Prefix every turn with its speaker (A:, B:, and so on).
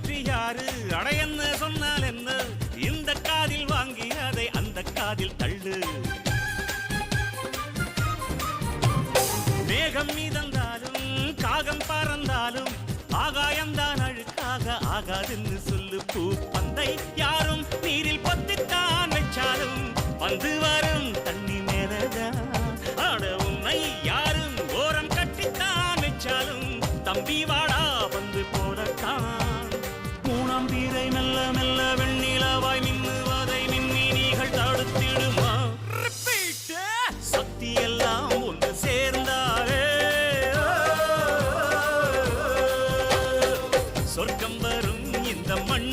A: வெற்றி யாரு அடையன்னு சொன்னால் என்ன இந்த காதில் வாங்கி அதை அந்த காதில் தள்ளு மேகம் மீதந்தாலும் காகம் பறந்தாலும் ஆகாயம்தான் அழுக்காக ஆகாதுன்னு சொல்லு பூ பந்தை யாரும் நீரில் பொத்தித்தான் வச்சாலும் வந்து வரும் தண்ணி மேலதான் ஆட உன்னை யாரும் ஓரம் கட்டித்தான் வச்சாலும் தம்பி வாடா வந்து போறத்தான் மூணாம் பீரை மெல்ல மெல்ல வெண்ணிலவாய் மின்னுவதை மின்மினிகள் தடுத்திடுமா சக்தி எல்லாம் ஒன்று சேர்ந்தாரே சொர்க்கம் வரும் இந்த மண்